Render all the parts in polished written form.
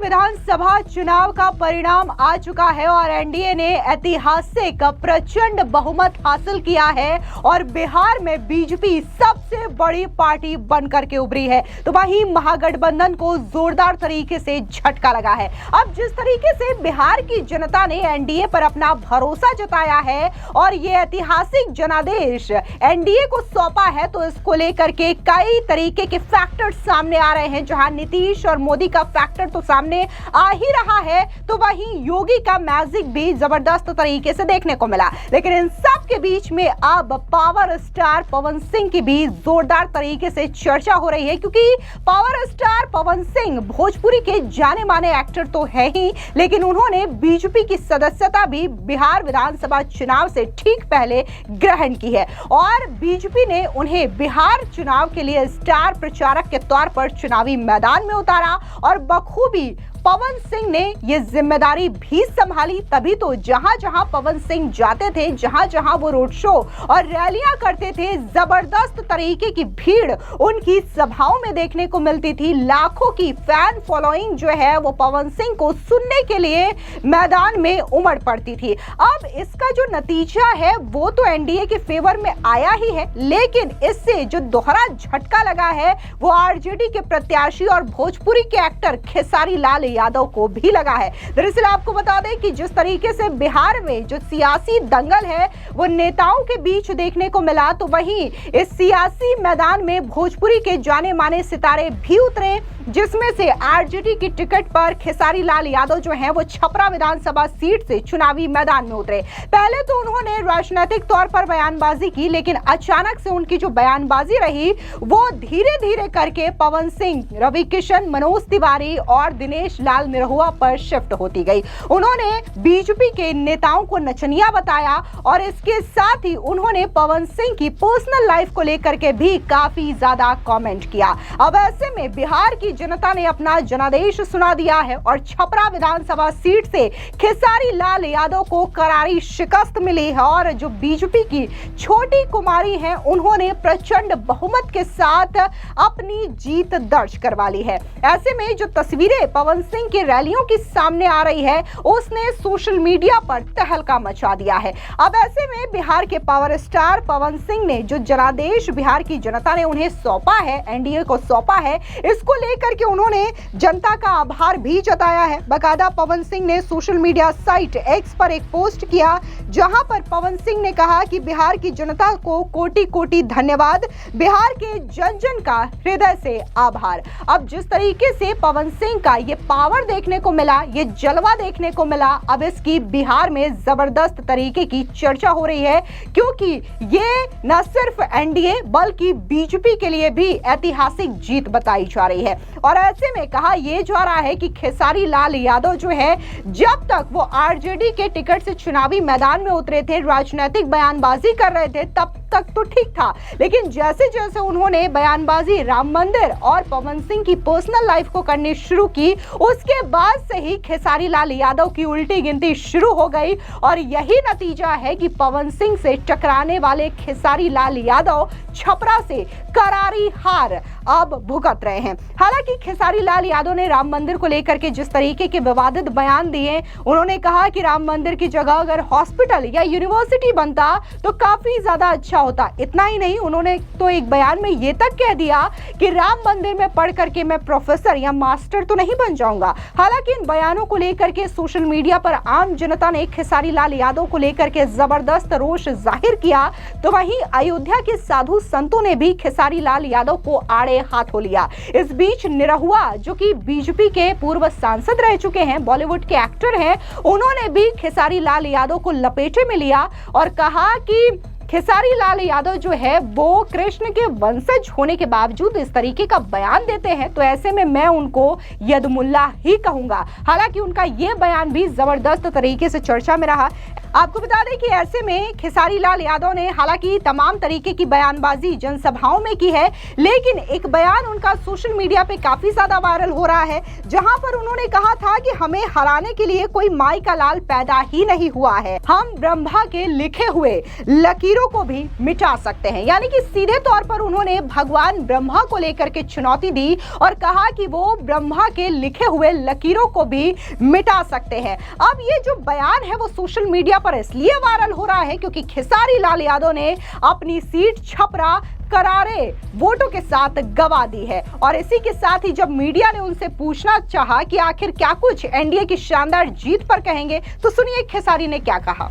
विधानसभा चुनाव का परिणाम आ चुका है और एनडीए ने ऐतिहासिक प्रचंड बहुमत हासिल किया है और बिहार में बीजेपी सबसे बड़ी पार्टी बनकर के उभरी है। तो वहीं महागठबंधन को जोरदार तरीके से झटका लगा है। अब जिस तरीके से बिहार की जनता ने एनडीए पर अपना भरोसा जताया है और ये ऐतिहासिक जनादेश एनडीए को सौंपा है, तो इसको लेकर के कई तरीके के फैक्टर्स सामने आ रहे हैं। जहां नीतीश और मोदी का फैक्टर तो सामने आ ही रहा है, तो वहीं योगी का मैजिक भी जबरदस्त तरीके से देखने को मिला। लेकिन इन सब के बीच में अब पावर स्टार पवन सिंह की भी जोरदार तरीके से चर्चा हो रही है, क्योंकि पावर स्टार पवन सिंह भोजपुरी के जाने माने एक्टर तो है ही, लेकिन उन्होंने बीजेपी की सदस्यता भी बिहार विधानसभा चुनाव से ठीक पहले ग्रहण की है और बीजेपी ने उन्हें बिहार चुनाव के लिए स्टार प्रचारक के तौर पर चुनावी मैदान में उतारा और बखूबी पवन सिंह ने यह जिम्मेदारी भी संभाली। तभी तो जहां जहां पवन सिंह जाते थे, जहां जहां वो रोड शो और रैलियां करते थे, जबरदस्त तरीके की भीड़ उनकी सभाओं में देखने को मिलती थी। लाखों की फैन फॉलोइंग जो है वो पवन सिंह को सुनने के लिए मैदान में उमड़ पड़ती थी। अब इसका जो नतीजा है वो तो एनडीए के फेवर में आया ही है, लेकिन इससे जो दोहरा झटका लगा है वो आरजेडी के प्रत्याशी और भोजपुरी के एक्टर खेसारी लाल यादव को भी लगा है। दरअसल आपको बता दें कि जिस तरीके से बिहार में जो सियासी दंगल है वो नेताओं के बीच देखने को मिला, तो वहीं इस सियासी मैदान में भोजपुरी के जाने माने सितारे भी उतरे, जिसमें से आरजेडी की टिकट पर खेसारी लाल यादव जो हैं वो छपरा विधानसभा सीट से चुनावी मैदान में उतरे। पहले तो उन्होंने राजनीतिक तौर पर बयानबाजी की, लेकिन अचानक से उनकी जो बयानबाजी रही वो धीरे धीरे करके पवन सिंह, रवि किशन, मनोज तिवारी और दिनेश लाल निरहुआ पर शिफ्ट होती गई। उन्होंने बीजेपी के नेताओं को नचनिया बताया और इसके साथ ही उन्होंने पवन सिंह की पर्सनल लाइफ को लेकर के भी काफी ज्यादा कमेंट किया। अब ऐसे में बिहार की जनता ने अपना जनादेश सुना दिया है और छपरा विधानसभा सीट से खेसारी लाल यादव को करारी शिकस्त मिली है और जो बीजेपी की छोटी कुमारी हैं उन्होंने प्रचंड बहुमत के साथ अपनी जीत दर्ज करवा ली है। ऐसे में जो तस्वीरें पवन सिंह की रैलियों की सामने आ रही है उसने सोशल मीडिया पर तहलका मचा दिया है। अब ऐसे में बिहार के पावर स्टार पवन सिंह ने जो जनादेश बिहार की जनता ने उन्हें सौंपा है, एनडीए को सौंपा है, इसको लेकर के उन्होंने जनता का आभार भी जताया है। बकायदा पवन सिंह ने सोशल मीडिया साइट एक्स पर एक पोस्ट किया, जहां पर पवन सिंह ने कहा कि बिहार की जनता को कोटि कोटि धन्यवाद, बिहार के जन जन का हृदय से आभार। अब जिस तरीके से पवन सिंह का ये पावर देखने को मिला, ये जलवा देखने को मिला, अब इसकी बिहार में जबरदस्त तरीके की चर्चा हो रही है, क्योंकि ये न सिर्फ एनडीए बल्कि बीजेपी के लिए भी ऐतिहासिक जीत बताई जा रही है। और ऐसे में कहा यह जा रहा है कि खेसारी लाल यादव जो है, जब तक वो आरजेडी के टिकट से चुनावी मैदान में उतरे थे, राजनीतिक बयानबाजी कर रहे थे, तब तक तो ठीक था, लेकिन जैसे जैसे उन्होंने बयानबाजी राम मंदिर और पवन सिंह की पर्सनल लाइफ को करनी शुरू की, उसके बाद से ही खेसारी लाल यादव की उल्टी गिनती शुरू हो गई और यही नतीजा है कि पवन सिंह से टकराने वाले खेसारी लाल यादव छपरा से करारी हार अब भुगत रहे हैं। हालांकि खेसारी लाल यादव ने राम मंदिर को लेकर के जिस तरीके के विवादित बयान दिए, उन्होंने कहा कि राम मंदिर की जगह अगर हॉस्पिटल या यूनिवर्सिटी बनता तो काफी ज्यादा अच्छा होता। इतना ही नहीं, उन्होंने तो एक बयान में ये तक कह दिया कि राम मंदिर में पढ़ करके मैं प्रोफेसर या मास्टर तो नहीं बन जाऊंगा। हालांकि इन बयानों को लेकर के सोशल मीडिया पर आम जनता ने खेसारी लाल यादव को लेकर के जबरदस्त रोष जाहिर किया, तो वहीं अयोध्या के साधु संतों ने भी खेसारी लाल यादव को आड़े हाथों लिया। इस बीच निरहुआ, जो कि बीजेपी के पूर्व सांसद रह चुके हैं, बॉलीवुड के एक्टर हैं, उन्होंने भी खेसारी लाल यादव को लपेटे में लिया और कहा कि खेसारी लाल यादव जो है वो कृष्ण के वंशज होने के बावजूद इस तरीके का बयान देते हैं, तो ऐसे में मैं उनको यदमुल्ला ही कहूंगा। हालांकि उनका ये बयान भी जबरदस्त तरीके से चर्चा में रहा। आपको बता दें कि ऐसे में खेसारी लाल यादव ने हालांकि तमाम तरीके की बयानबाजी जनसभाओं में की है, लेकिन एक बयान उनका सोशल मीडिया पे काफी ज्यादा वायरल हो रहा है, जहां पर उन्होंने कहा था कि हमें हराने के लिए कोई माई का लाल पैदा ही नहीं हुआ है, हम ब्रह्मा के लिखे हुए लकीरों लकीरों को भी मिटा सकते हैं। यानी कि सीधे तौर पर उन्होंने भगवान ब्रह्मा को लेकर के चुनौती दी और कहा कि वो ब्रह्मा के लिखे हुए लकीरों को भी मिटा सकते हैं। अब ये जो बयान है वो सोशल मीडिया पर इसलिए वायरल हो रहा है क्योंकि खेसारी लाल यादव ने अपनी सीट छपरा करारे वोटों के साथ गवा दी है। और इसी के साथ ही जब मीडिया ने उनसे पूछना चाहा कि आखिर क्या कुछ एनडीए की शानदार जीत पर कहेंगे, तो सुनिए खेसारी ने क्या कहा।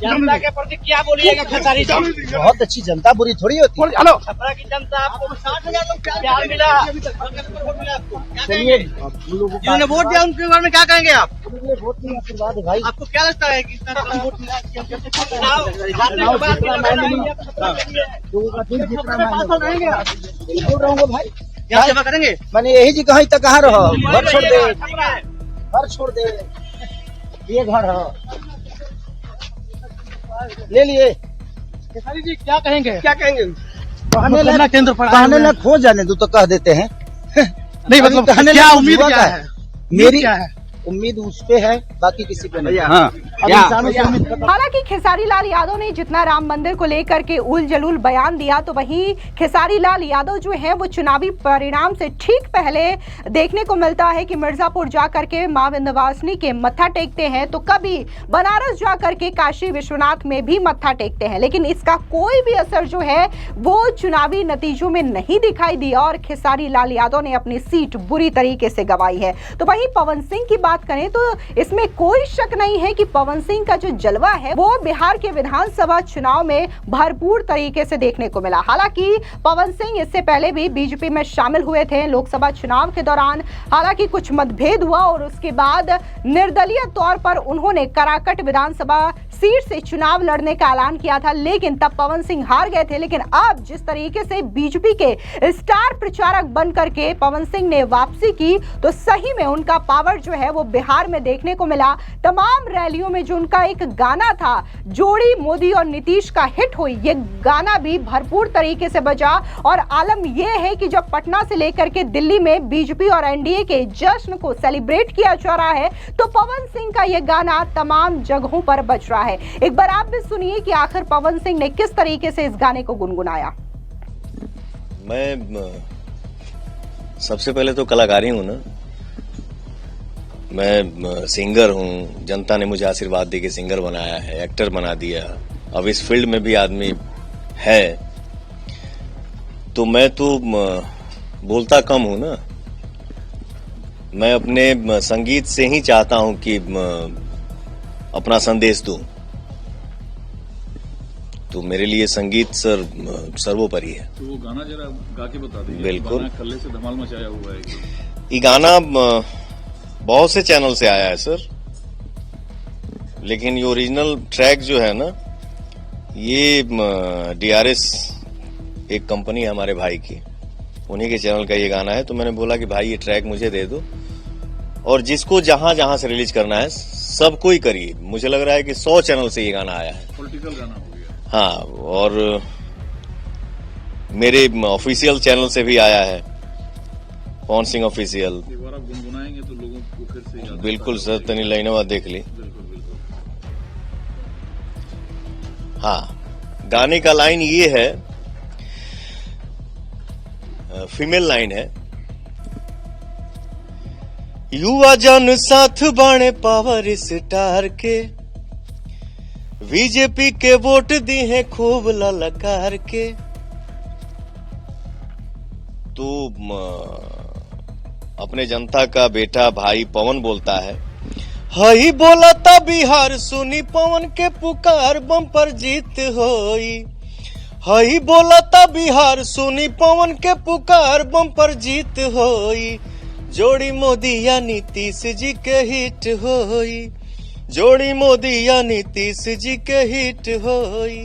जनता के प्रति क्या बोलिएगा खेसारी जी? बहुत अच्छी जनता, बुरी थोड़ी होती है। छपरा की जनता आपको 60,000 लोग प्यार मिला, चलिए जिन्होंने वोट दिया उनके बारे में क्या कहेंगे आप? वोट नहीं, आशीर्वाद है भाई। आपको क्या लगता है कि इतना कम वोट मिला? लोगों का दिल जितना बिल्कुल रहूंगा भाई। क्या सेवा करेंगे? मैंने यही जी कहीं तक कहाँ रहो, घर छोड़ दे, घर छोड़ दे, ये घर है ले लिए। खेसारी जी क्या कहेंगे? क्या कहेंगे? कहने लग हो जाने दो तो कह देते हैं। नहीं मतलब कहने क्या लग उम्मीद हुआ क्या का है? मेरी क्या है? उम्मीद उस पे है, बाकी किसी पे नहीं। हाँ। अब इंसानों से उम्मीद खत्म। हालांकि खेसारी लाल यादव ने जितना राम मंदिर को लेकर के उल जलूल बयान दिया, तो वहीं खेसारी लाल यादव जो है वो चुनावी परिणाम से ठीक पहले देखने को मिलता है कि मिर्जापुर जाकर के मां विंध्यवासिनी के मत्था टेकते हैं, तो कभी बनारस जाकर के काशी विश्वनाथ में भी मत्था टेकते हैं। लेकिन इसका कोई भी असर जो है वो चुनावी नतीजों में नहीं दिखाई दिया और खेसारी लाल यादव ने अपनी सीट बुरी तरीके से गंवाई है। तो वहीं पवन सिंह की बात करें तो इसमें कोई शक नहीं है कि पवन सिंह का जो जलवा है वो बिहार के विधानसभा चुनाव में भरपूर तरीके से देखने को मिला। हालांकि पवन सिंह इससे पहले भी बीजेपी में शामिल हुए थे लोकसभा चुनाव के दौरान। हालांकि कुछ मतभेद हुआ और उसके बाद निर्दलीय तौर पर उन्होंने कराकट विधानसभा सीट से चुनाव लड़ने का ऐलान किया था, लेकिन तब पवन सिंह हार गए थे। लेकिन अब जिस तरीके से बीजेपी के स्टार प्रचारक बनकर के पवन सिंह ने वापसी की, तो सही में उनका पावर जो है वो बिहार में देखने को मिला। तमाम रैलियों में जो उनका एक गाना था, जोड़ी मोदी और नीतीश का हिट हुई, ये गाना भी भरपूर तरीके से बजा। और आलम यह है कि जब पटना से लेकर के दिल्ली में बीजेपी और एनडीए के जश्न को सेलिब्रेट किया जा रहा है, तो पवन सिंह का यह गाना तमाम जगहों पर बज रहा है। एक बार आप भी सुनिए कि आखिर पवन सिंह ने किस तरीके से इस गाने को गुनगुनाया। मैं सबसे पहले तो कलाकारी हूं ना, मैं सिंगर हूं। जनता ने मुझे आशीर्वाद दे के सिंगर बनाया है, एक्टर बना दिया। अब इस फील्ड में भी आदमी है तो मैं तो बोलता कम हूं ना। मैं अपने संगीत से ही चाहता हूं कि अपना संदेश दूं, तो मेरे लिए संगीत सर्वोपरि है। तो वो गाना जरा गा के बता दीजिए। बिल्कुल। खल्ले से धमाल मचाया हुआ है ये गाना बहुत से चैनल से आया है सर, लेकिन ये ओरिजिनल ट्रैक जो है ना, ये DRS एक कंपनी है हमारे भाई की, उन्हीं के चैनल का ये गाना है। तो मैंने बोला कि भाई ये ट्रैक मुझे दे दो और जिसको जहां जहां से रिलीज करना है सबको ही करिए। मुझे लग रहा है कि 100 चैनल से ये गाना आया है। पॉलिटिकल गाना हो गया। हाँ, और मेरे ऑफिशियल चैनल से भी आया है, पवन सिंह ऑफिशियल। एक बार आप गुनगुनाएंगे तो लोगों को फिर से याद। बिल्कुल सर, तनी लाइनवा देख ली। बिल्कुल बिल्कुल। हाँ, गाने का लाइन ये है, फीमेल लाइन है। युवा जन साथ बाणे पावर स्टार के, बीजेपी के वोट दी है खूब ललकार के। तो अपने जनता का बेटा भाई पवन बोलता है, हई बोला था बिहार सुनी पवन के पुकार बम्पर जीत होई। हई बोला था बिहार सुनी पवन के पुकार बम्पर जीत होई। जोड़ी मोदी या नीतीश जी के हिट होई। जोड़ी मोदी या नीतीश जी के हिट होई।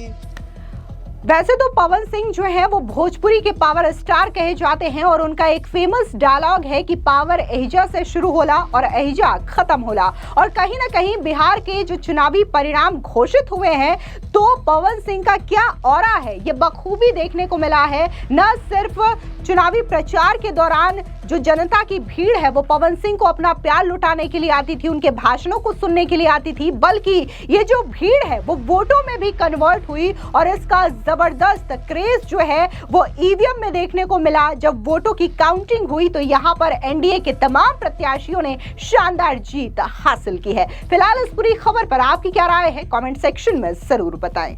वैसे तो पवन सिंह जो है वो भोजपुरी के पावर स्टार कहे जाते हैं और उनका एक फेमस डायलॉग है कि पावर एहिजा से शुरू होला और एहिजा खत्म होला। और कहीं ना कहीं बिहार के जो चुनावी परिणाम घोषित हुए हैं तो पवन सिंह का क्या ऑरा है ये बखूबी देखने को मिला है। न सिर्फ चुनावी प्रचार के दौरान जो जनता की भीड़ है वो पवन सिंह को अपना प्यार लुटाने के लिए आती थी, उनके भाषणों को सुनने के लिए आती थी, बल्कि ये जो भीड़ है वो वोटों में भी कन्वर्ट हुई और इसका जबरदस्त क्रेज जो है वो ईवीएम में देखने को मिला। जब वोटों की काउंटिंग हुई तो यहाँ पर एनडीए के तमाम प्रत्याशियों ने शानदार जीत हासिल की है। फिलहाल इस पूरी खबर पर आपकी क्या राय है, कमेंट सेक्शन में जरूर बताएं।